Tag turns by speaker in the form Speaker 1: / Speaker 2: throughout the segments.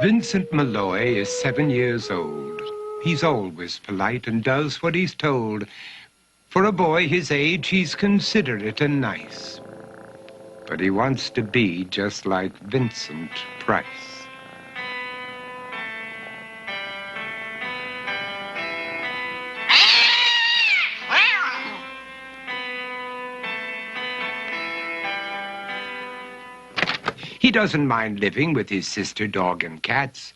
Speaker 1: Vincent Malloy is 7 years old. He's always polite and does what he's told. For a boy his age, he's considerate and nice. But he wants to be just like Vincent Price. He doesn't mind living with his sister, dog, and cats,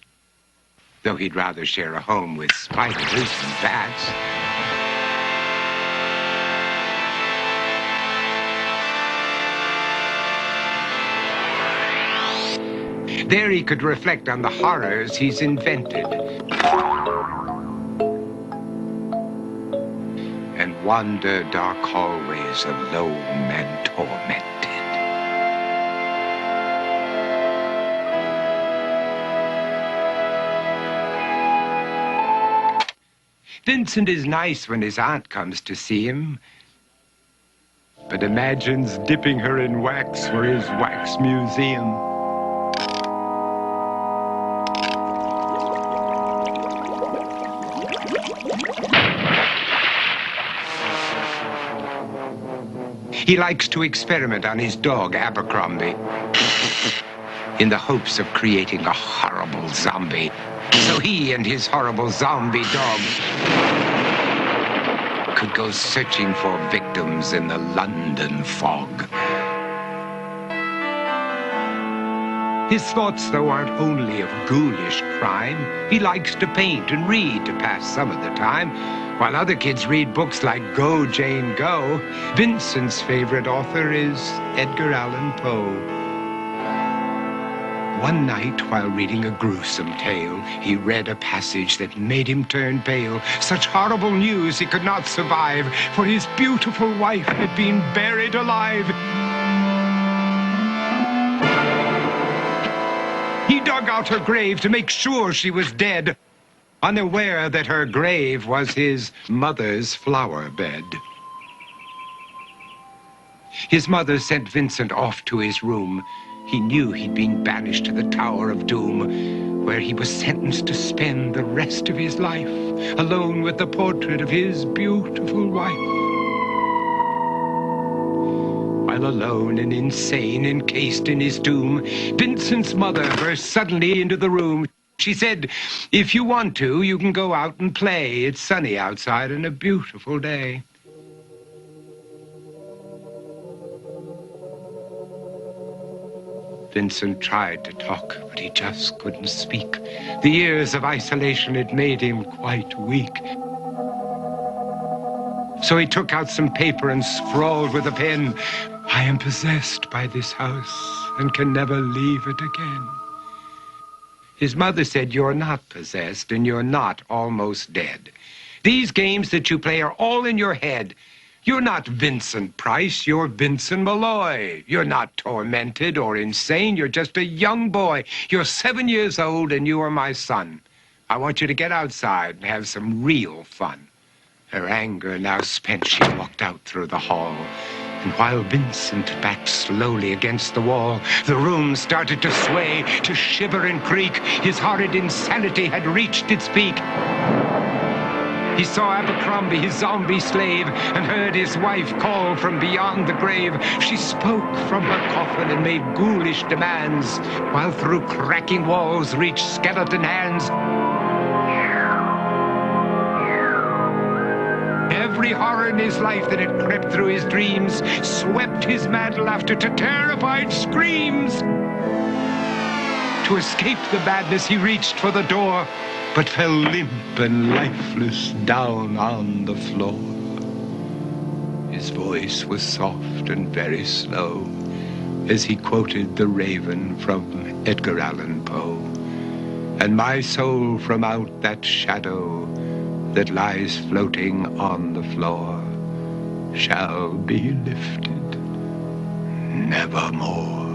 Speaker 1: though he'd rather share a home with spiders and bats. There he could reflect on the horrors he's invented and wander dark hallways alone and tormented. Vincent is nice when his aunt comes to see him, but imagines dipping her in wax for his wax museum. He likes to experiment on his dog, Abercrombie, in the hopes of creating a horrible zombie. So he and his horrible zombie dog could go searching for victims in the London fog. His thoughts, though, aren't only of ghoulish crime. He likes to paint and read to pass some of the time. While other kids read books like Go, Jane, Go, Vincent's favorite author is Edgar Allan Poe. One night, while reading a gruesome tale, he read a passage that made him turn pale. Such horrible news he could not survive, for his beautiful wife had been buried alive. He dug out her grave to make sure she was dead, unaware that her grave was his mother's flower bed. His mother sent Vincent off to his room. He knew he'd been banished to the Tower of Doom, where he was sentenced to spend the rest of his life alone with the portrait of his beautiful wife. While alone and insane, encased in his tomb, Vincent's mother burst suddenly into the room. She said, "If you want to, you can go out and play. It's sunny outside and a beautiful day." Vincent tried to talk, but he just couldn't speak. The years of isolation had made him quite weak. So he took out some paper and scrawled with a pen, "I am possessed by this house and can never leave it again." His mother said, "You're not possessed and you're not almost dead. These games that you play are all in your head. You're not Vincent Price, you're Vincent Malloy. You're not tormented or insane, you're just a young boy. You're 7 years old and you are my son. I want you to get outside and have some real fun." Her anger now spent, she walked out through the hall. And while Vincent backed slowly against the wall, the room started to sway, to shiver and creak. His horrid insanity had reached its peak. He saw Abercrombie, his zombie slave, and heard his wife call from beyond the grave. She spoke from her coffin and made ghoulish demands, while through cracking walls reached skeleton hands. Every horror in his life that had crept through his dreams swept his mad laughter to terrified screams. To escape the madness, he reached for the door, but fell limp and lifeless down on the floor. His voice was soft and very slow as he quoted The Raven from Edgar Allan Poe. "And my soul from out that shadow that lies floating on the floor shall be lifted nevermore."